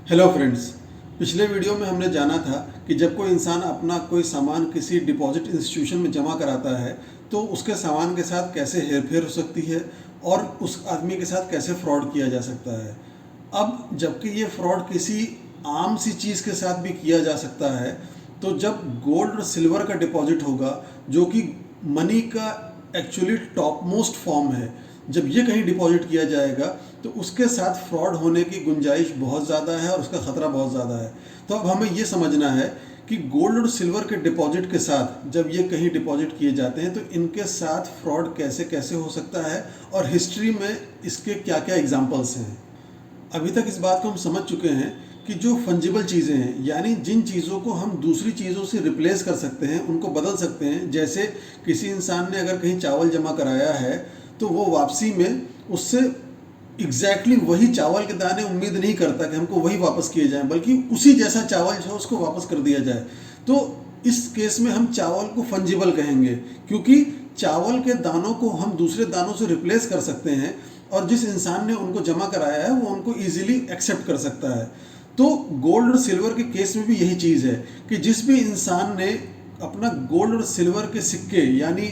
Hello friends. पिछले video में हमने जाना था कि जब कोई इंसान अपना कोई सामान किसी डिपॉजिट इंस्टीट्यूशन में जमा कराता है तो उसके सामान के साथ कैसे हेरफेर हो सकती है और उस आदमी के साथ कैसे फ्रॉड किया जा सकता है। अब जबकि ये फ्रॉड किसी आम सी चीज़ के साथ भी किया जा सकता है, तो जब गोल्ड और सिल्वर का डिपॉजिट होगा जो कि मनी का एक्चुअली टॉप मोस्ट फॉर्म है, जब ये कहीं डिपॉजिट किया जाएगा तो उसके साथ फ्रॉड होने की गुंजाइश बहुत ज़्यादा है और उसका ख़तरा बहुत ज़्यादा है। तो अब हमें ये समझना है कि गोल्ड और सिल्वर के डिपॉजिट के साथ जब ये कहीं डिपॉजिट किए जाते हैं तो इनके साथ फ्रॉड कैसे कैसे हो सकता है और हिस्ट्री में इसके क्या क्या एग्जाम्पल्स हैं। अभी तक इस बात को हम समझ चुके हैं कि जो फंजिबल चीज़ें हैं, यानी जिन चीज़ों को हम दूसरी चीज़ों से रिप्लेस कर सकते हैं, उनको बदल सकते हैं। जैसे किसी इंसान ने अगर कहीं चावल जमा कराया है तो वो वापसी में उससे एग्जैक्टली वही चावल के दाने उम्मीद नहीं करता कि हमको वही वापस किए जाएं, बल्कि उसी जैसा चावल जो है उसको वापस कर दिया जाए। तो इस केस में हम चावल को फंजिबल कहेंगे, क्योंकि चावल के दानों को हम दूसरे दानों से रिप्लेस कर सकते हैं और जिस इंसान ने उनको जमा कराया है वो उनको ईजिली एक्सेप्ट कर सकता है। तो गोल्ड और सिल्वर के केस में भी यही चीज़ है कि जिस भी इंसान ने अपना गोल्ड और सिल्वर के सिक्के, यानी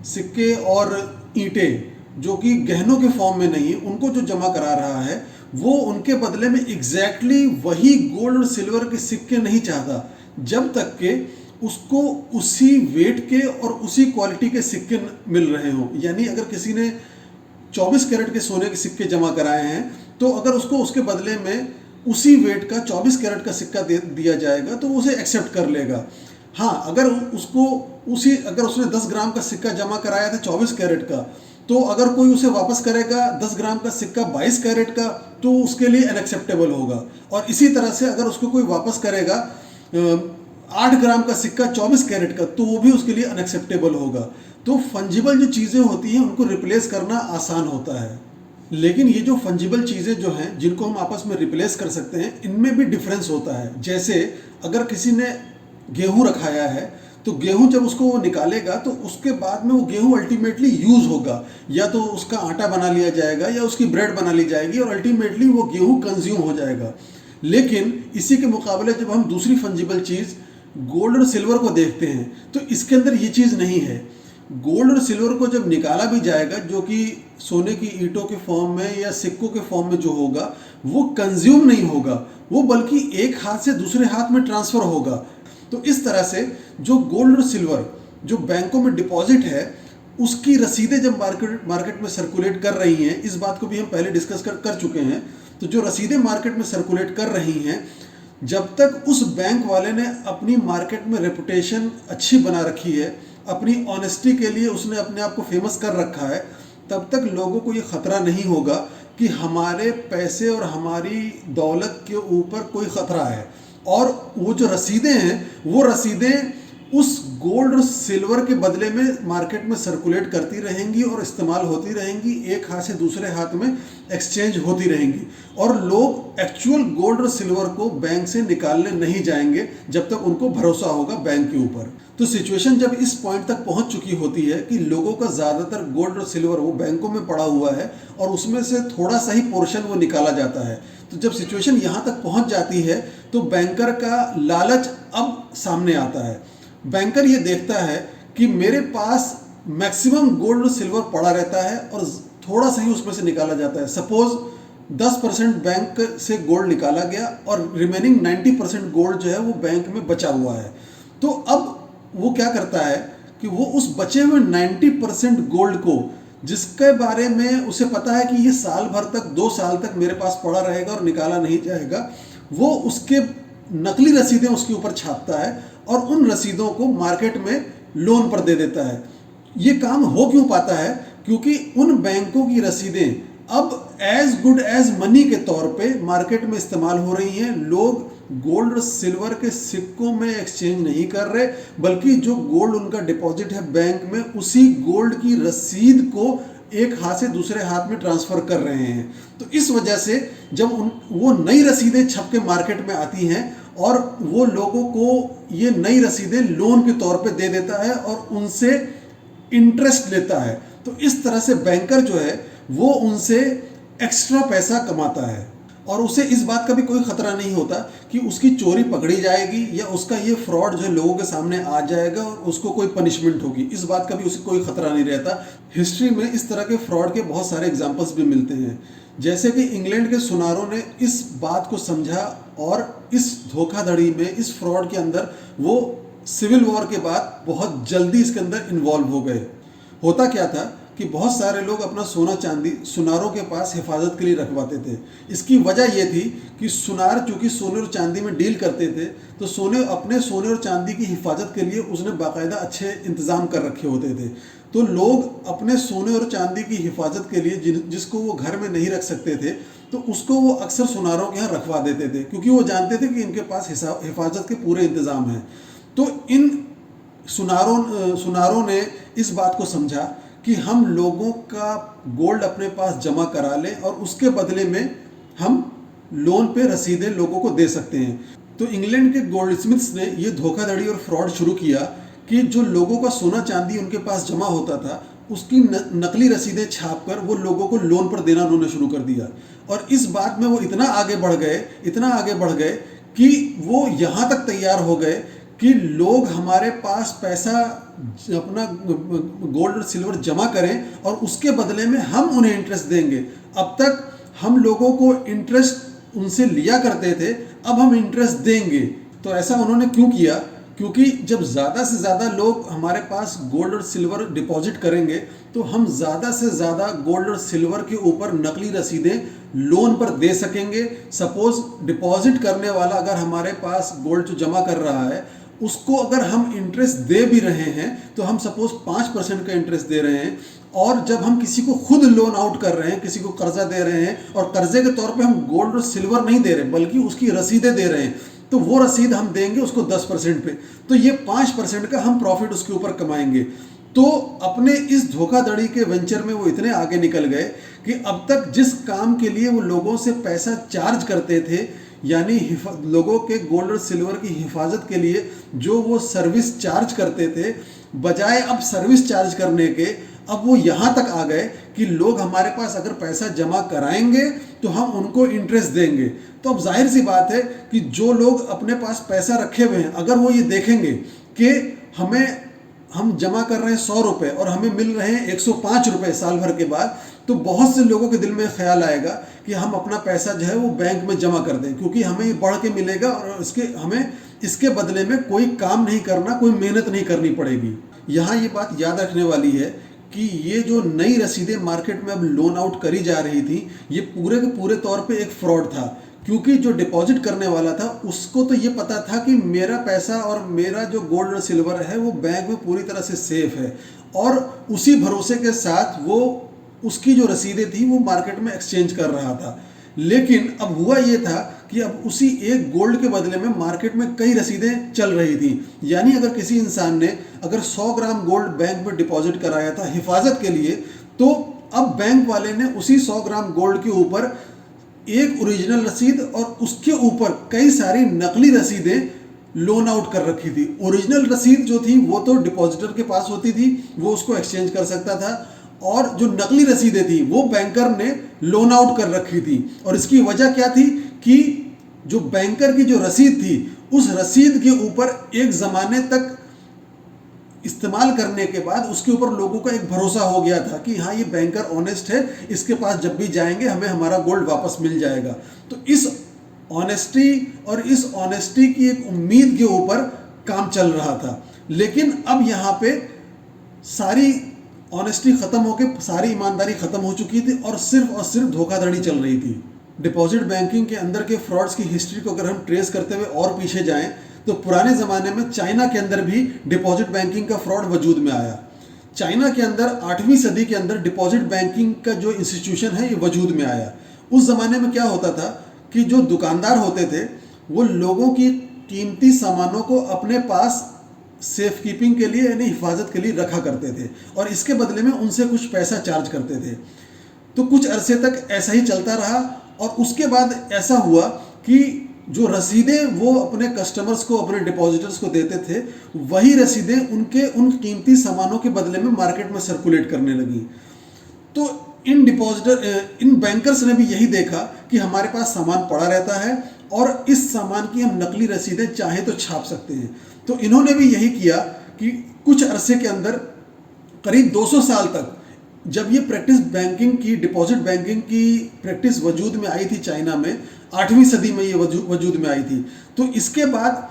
सिक्के और ईंटें जो कि गहनों के फॉर्म में नहीं, उनको जो जमा करा रहा है वो उनके बदले में एग्जैक्टली वही गोल्ड और सिल्वर के सिक्के नहीं चाहता जब तक के उसको उसी वेट के और उसी क्वालिटी के सिक्के मिल रहे हों। यानी अगर किसी ने 24 कैरेट के सोने के सिक्के जमा कराए हैं तो अगर उसको उसके बदले में उसी वेट का 24 कैरेट का सिक्का दे दिया जाएगा तो वो उसे एक्सेप्ट कर लेगा। हाँ, अगर उसने 10 ग्राम का सिक्का जमा कराया था 24 कैरेट का, तो अगर कोई उसे वापस करेगा 10 ग्राम का सिक्का 22 कैरेट का तो उसके लिए अनएक्सेप्टेबल होगा। और इसी तरह से अगर उसको कोई वापस करेगा 8 ग्राम का सिक्का 24 कैरेट का तो वो भी उसके लिए अनएक्सेप्टेबल होगा। तो फंजिबल जो चीज़ें होती हैं उनको रिप्लेस करना आसान होता है, लेकिन ये जो फंजिबल चीज़ें जो हैं जिनको हम आपस में रिप्लेस कर सकते हैं, इनमें भी डिफरेंस होता है। जैसे अगर किसी ने गेहूं रखाया है तो गेहूं जब उसको वो निकालेगा तो उसके बाद में वो गेहूं अल्टीमेटली यूज़ होगा, या तो उसका आटा बना लिया जाएगा या उसकी ब्रेड बना ली जाएगी और अल्टीमेटली वो गेहूं कंज्यूम हो जाएगा। लेकिन इसी के मुकाबले जब हम दूसरी फंजिबल चीज़ गोल्ड और सिल्वर को देखते हैं तो इसके अंदर ये चीज़ नहीं है। गोल्ड और सिल्वर को जब निकाला भी जाएगा, जो कि सोने की ईंटों के फॉर्म में या सिक्कों के फॉर्म में जो होगा, वो कंज्यूम नहीं होगा, वो बल्कि एक हाथ से दूसरे हाथ में ट्रांसफ़र होगा। तो इस तरह से जो गोल्ड और सिल्वर जो बैंकों में डिपॉजिट है उसकी रसीदें जब मार्केट में सर्कुलेट कर रही हैं, इस बात को भी हम पहले डिस्कस कर चुके हैं। तो जो रसीदें मार्केट में सर्कुलेट कर रही हैं, जब तक उस बैंक वाले ने अपनी मार्केट में रेपुटेशन अच्छी बना रखी है, अपनी ऑनेस्टी के लिए उसने अपने आप को फेमस कर रखा है, तब तक लोगों को ये ख़तरा नहीं होगा कि हमारे पैसे और हमारी दौलत के ऊपर कोई ख़तरा है। और वो जो रसीदें हैं वो रसीदें उस गोल्ड और सिल्वर के बदले में मार्केट में सर्कुलेट करती रहेंगी और इस्तेमाल होती रहेंगी, एक हाथ से दूसरे हाथ में एक्सचेंज होती रहेंगी, और लोग एक्चुअल गोल्ड और सिल्वर को बैंक से निकालने नहीं जाएंगे जब तक उनको भरोसा होगा बैंक के ऊपर। तो सिचुएशन जब इस पॉइंट तक पहुंच चुकी होती है कि लोगों का ज़्यादातर गोल्ड और सिल्वर वो बैंकों में पड़ा हुआ है और उसमें से थोड़ा सा ही पोर्शन वो निकाला जाता है, तो जब सिचुएशन यहाँ तक पहुँच जाती है तो बैंकर का लालच अब सामने आता है। बैंकर ये देखता है कि मेरे पास मैक्सिमम गोल्ड और सिल्वर पड़ा रहता है और थोड़ा सा ही उसमें से निकाला जाता है। सपोज 10% बैंक से गोल्ड निकाला गया और रिमेनिंग 90% गोल्ड जो है वो बैंक में बचा हुआ है। तो अब वो क्या करता है कि वो उस बचे हुए 90% गोल्ड को, जिसके बारे में उसे पता है कि ये साल भर तक 2 साल तक मेरे पास पड़ा रहेगा और निकाला नहीं जाएगा, वो उसके नकली रसीदें उसके ऊपर छापता है और उन रसीदों को मार्केट में लोन पर दे देता है। ये काम हो क्यों पाता है? क्योंकि उन बैंकों की रसीदें अब एज गुड एज मनी के तौर पे मार्केट में इस्तेमाल हो रही हैं। लोग गोल्ड और सिल्वर के सिक्कों में एक्सचेंज नहीं कर रहे, बल्कि जो गोल्ड उनका डिपॉजिट है बैंक में, उसी गोल्ड की रसीद को एक हाथ से दूसरे हाथ में ट्रांसफ़र कर रहे हैं। तो इस वजह से जब वो नई रसीदें छप के मार्केट में आती हैं और वो लोगों को ये नई रसीदें लोन के तौर पे दे देता है और उनसे इंटरेस्ट लेता है, तो इस तरह से बैंकर जो है वो उनसे एक्स्ट्रा पैसा कमाता है। और उसे इस बात का भी कोई खतरा नहीं होता कि उसकी चोरी पकड़ी जाएगी या उसका ये फ्रॉड जो है लोगों के सामने आ जाएगा और उसको कोई पनिशमेंट होगी, इस बात का भी उसे कोई खतरा नहीं रहता। हिस्ट्री में इस तरह के फ्रॉड के बहुत सारे एग्जाम्पल्स भी मिलते हैं, जैसे कि इंग्लैंड के सुनारों ने इस बात को समझा और इस धोखाधड़ी में, इस फ्रॉड के अंदर वो सिविल वॉर के बाद बहुत जल्दी इसके अंदर इन्वॉल्व हो गए। होता क्या था कि बहुत सारे लोग अपना सोना चांदी सुनारों के पास हिफाजत के लिए रखवाते थे। इसकी वजह यह थी कि सुनार चूंकि सोने और चांदी में डील करते थे, तो अपने सोने और चांदी की हिफाजत के लिए उसने बाकायदा अच्छे इंतज़ाम कर रखे होते थे। तो लोग अपने सोने और चांदी की हिफाजत के लिए जिसको वो घर में नहीं रख सकते थे, तो उसको वो अक्सर सुनारों के यहाँ रखवा देते थे, क्योंकि वो जानते थे कि इनके पास हिफाजत के पूरे इंतज़ाम हैं। तो इन सुनारों ने इस बात को समझा कि हम लोगों का गोल्ड अपने पास जमा करा लें और उसके बदले में हम लोन पे रसीदें लोगों को दे सकते हैं। तो इंग्लैंड के गोल्डस्मिथ्स ने ये धोखाधड़ी और फ्रॉड शुरू किया कि जो लोगों का सोना चांदी उनके पास जमा होता था, उसकी नकली रसीदें छापकर वो लोगों को लोन पर देना उन्होंने शुरू कर दिया। और इस बात में वो इतना आगे बढ़ गए कि वो यहाँ तक तैयार हो गए कि लोग हमारे पास पैसा अपना गोल्ड और सिल्वर जमा करें और उसके बदले में हम उन्हें इंटरेस्ट देंगे। अब तक हम लोगों को इंटरेस्ट उनसे लिया करते थे, अब हम इंटरेस्ट देंगे। तो ऐसा उन्होंने क्यों किया? क्योंकि जब ज़्यादा से ज़्यादा लोग हमारे पास गोल्ड और सिल्वर डिपॉजिट करेंगे, तो हम ज़्यादा से ज़्यादा गोल्ड और सिल्वर के ऊपर नकली रसीदें लोन पर दे सकेंगे। सपोज़ डिपॉजिट करने वाला अगर हमारे पास गोल्ड जो जमा कर रहा है, उसको अगर हम इंटरेस्ट दे भी रहे हैं, तो हम सपोज 5% का इंटरेस्ट दे रहे हैं, और जब हम किसी को खुद लोन आउट कर रहे हैं, किसी को कर्जा दे रहे हैं और कर्जे के तौर पे हम गोल्ड और सिल्वर नहीं दे रहे बल्कि उसकी रसीदें दे रहे हैं, तो वो रसीद हम देंगे उसको 10% पे, तो ये 5% का हम प्रॉफिट उसके ऊपर कमाएंगे। तो अपने इस धोखाधड़ी के वेंचर में वो इतने आगे निकल गए कि अब तक जिस काम के लिए वो लोगों से पैसा चार्ज करते थे, यानी लोगों के गोल्ड और सिल्वर की हिफाजत के लिए जो वो सर्विस चार्ज करते थे, बजाय अब सर्विस चार्ज करने के, अब वो यहाँ तक आ गए कि लोग हमारे पास अगर पैसा जमा कराएंगे तो हम उनको इंटरेस्ट देंगे। तो अब जाहिर सी बात है कि जो लोग अपने पास पैसा रखे हुए हैं, अगर वो ये देखेंगे कि हम जमा कर रहे हैं 100 रुपये और हमें मिल रहे हैं 105 रुपये साल भर के बाद, तो बहुत से लोगों के दिल में ख्याल आएगा कि हम अपना पैसा जो है वो बैंक में जमा कर दें, क्योंकि हमें ये बढ़ के मिलेगा और हमें इसके बदले में कोई काम नहीं करना, कोई मेहनत नहीं करनी पड़ेगी। यहाँ ये बात याद रखने वाली है कि ये जो नई रसीदें मार्केट में अब लोन आउट करी जा रही थी, ये पूरे के पूरे तौर पे एक फ्रॉड था, क्योंकि जो डिपॉजिट करने वाला था उसको तो ये पता था कि मेरा पैसा और मेरा जो गोल्ड और सिल्वर है वो बैंक में पूरी तरह से सेफ है, और उसी भरोसे के साथ वो उसकी जो रसीदें थी वो मार्केट में एक्सचेंज कर रहा था। लेकिन अब हुआ ये था कि अब उसी एक गोल्ड के बदले में मार्केट में कई रसीदें चल रही थी। यानी अगर किसी इंसान ने अगर 100 ग्राम गोल्ड बैंक में डिपॉजिट कराया था हिफाजत के लिए, तो अब बैंक वाले ने उसी 100 ग्राम गोल्ड के ऊपर एक ओरिजिनल रसीद और उसके ऊपर कई सारी नकली रसीदें लोन आउट कर रखी थी। ओरिजिनल रसीद जो थी वो तो डिपॉजिटर के पास होती थी, वो उसको एक्सचेंज कर सकता था, और जो नकली रसीदें थी वो बैंकर ने लोन आउट कर रखी थी। और इसकी वजह क्या थी कि जो बैंकर की जो रसीद थी, उस रसीद के ऊपर एक ज़माने तक इस्तेमाल करने के बाद उसके ऊपर लोगों का एक भरोसा हो गया था कि हाँ ये बैंकर ऑनेस्ट है, इसके पास जब भी जाएंगे हमें हमारा गोल्ड वापस मिल जाएगा। तो इस ऑनेस्टी और इस ऑनेस्टी की एक उम्मीद के ऊपर काम चल रहा था। लेकिन अब यहाँ पे सारी ऑनेस्टी ख़त्म होकर सारी ईमानदारी ख़त्म हो चुकी थी और सिर्फ धोखाधड़ी चल रही थी। डिपॉजिट बैंकिंग के अंदर के फ्रॉड्स की हिस्ट्री को अगर हम ट्रेस करते हुए और पीछे जाएं, तो पुराने ज़माने में चाइना के अंदर भी डिपॉजिट बैंकिंग का फ्रॉड वजूद में आया। चाइना के अंदर 8वीं सदी के अंदर डिपॉजिट बैंकिंग का जो इंस्टीट्यूशन है ये वजूद में आया। उस ज़माने में क्या होता था कि जो दुकानदार होते थे वो लोगों की कीमती सामानों को अपने पास सेफ कीपिंग के लिए यानी हिफाजत के लिए रखा करते थे, और इसके बदले में उनसे कुछ पैसा चार्ज करते थे। तो कुछ अरसे तक ऐसा ही चलता रहा, और उसके बाद ऐसा हुआ कि जो रसीदें वो अपने कस्टमर्स को, अपने डिपॉजिटर्स को देते थे, वही रसीदें उन कीमती सामानों के बदले में मार्केट में सर्कुलेट करने लगी। तो इन बैंकर्स ने भी यही देखा कि हमारे पास सामान पड़ा रहता है और इस सामान की हम नकली रसीदें चाहे तो छाप सकते हैं। तो इन्होंने भी यही किया कि कुछ अरसे के अंदर करीब 200 साल तक जब ये प्रैक्टिस बैंकिंग की, डिपॉजिट बैंकिंग की प्रैक्टिस वजूद में आई थी चाइना में, 8वीं सदी में ये वजूद में आई थी। तो इसके बाद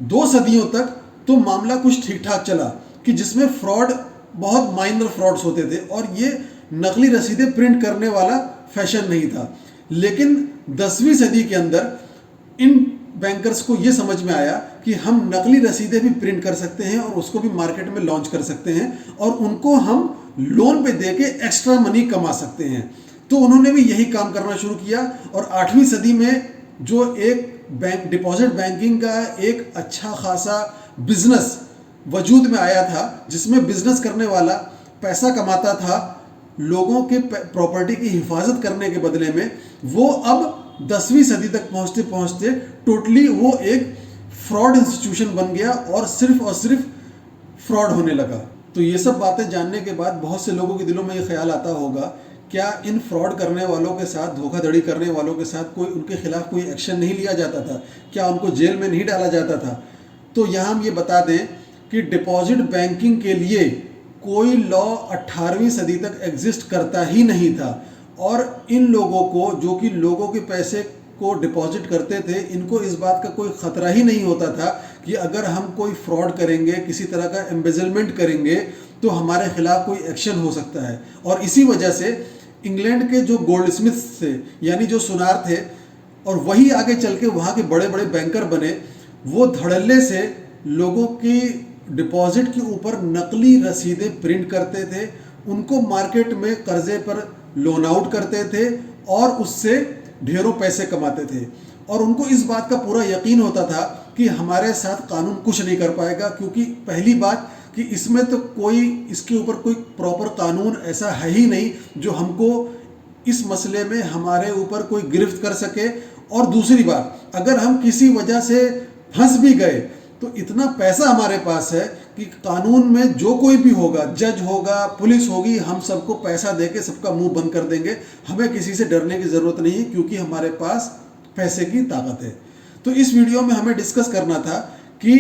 2 सदियों तक तो मामला कुछ ठीक ठाक चला कि जिसमें फ्रॉड, बहुत माइनर फ्रॉड्स होते थे और ये नकली रसीदें प्रिंट करने वाला फैशन नहीं था। लेकिन 10वीं सदी के अंदर इन बैंकर्स को ये समझ में आया कि हम नकली रसीदें भी प्रिंट कर सकते हैं और उसको भी मार्केट में लॉन्च कर सकते हैं और उनको हम लोन पे देके एक्स्ट्रा मनी कमा सकते हैं। तो उन्होंने भी यही काम करना शुरू किया और 8वीं सदी में जो एक बैंक, डिपॉजिट बैंकिंग का एक अच्छा खासा बिजनेस वजूद में आया था, जिसमें बिजनेस करने वाला पैसा कमाता था लोगों के प्रॉपर्टी की हिफाजत करने के बदले में, वो अब 10वीं सदी तक पहुंचते पहुंचते टोटली वो एक फ्रॉड इंस्टीट्यूशन बन गया और सिर्फ फ्रॉड होने लगा। तो ये सब बातें जानने के बाद बहुत से लोगों के दिलों में ये ख्याल आता होगा, क्या इन फ्रॉड करने वालों के साथ, धोखाधड़ी करने वालों के साथ कोई, उनके खिलाफ कोई एक्शन नहीं लिया जाता था? क्या उनको जेल में नहीं डाला जाता था? तो यहाँ हम ये बता दें कि डिपॉजिट बैंकिंग के लिए कोई लॉ 18वीं सदी तक एग्जिस्ट करता ही नहीं था और इन लोगों को, जो कि लोगों के पैसे को डिपॉजिट करते थे, इनको इस बात का कोई ख़तरा ही नहीं होता था कि अगर हम कोई फ्रॉड करेंगे, किसी तरह का एम्बेजलमेंट करेंगे तो हमारे खिलाफ कोई एक्शन हो सकता है। और इसी वजह से इंग्लैंड के जो गोल्डस्मिथ्स थे, यानी जो सुनार थे, और वही आगे चल के वहाँ के बड़े बड़े बैंकर बने, वो धड़ल्ले से लोगों की डिपॉजिट के ऊपर नकली रसीदें प्रिंट करते थे, उनको मार्केट में कर्जे पर लोन आउट करते थे और उससे ढेरों पैसे कमाते थे। और उनको इस बात का पूरा यकीन होता था कि हमारे साथ कानून कुछ नहीं कर पाएगा, क्योंकि पहली बात कि इसमें तो कोई, इसके ऊपर कोई प्रॉपर कानून ऐसा है ही नहीं जो हमको इस मसले में हमारे ऊपर कोई गिरफ्त कर सके। और दूसरी बात, अगर हम किसी वजह से फंस भी गए तो इतना पैसा हमारे पास है कि कानून में जो कोई भी होगा, जज होगा, पुलिस होगी, हम सबको पैसा देके सबका मुंह बंद कर देंगे। हमें किसी से डरने की ज़रूरत नहीं है, क्योंकि हमारे पास पैसे की ताकत है। तो इस वीडियो में हमें डिस्कस करना था कि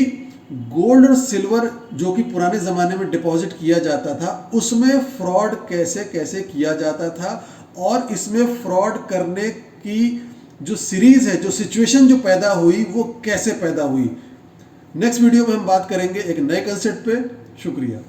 गोल्ड और सिल्वर जो कि पुराने ज़माने में डिपॉजिट किया जाता था, उसमें फ्रॉड कैसे कैसे किया जाता था और इसमें फ्रॉड करने की जो सीरीज़ है, जो सिचुएशन जो पैदा हुई, वो कैसे पैदा हुई। नेक्स्ट वीडियो में हम बात करेंगे एक नए कंसेप्ट पे। शुक्रिया।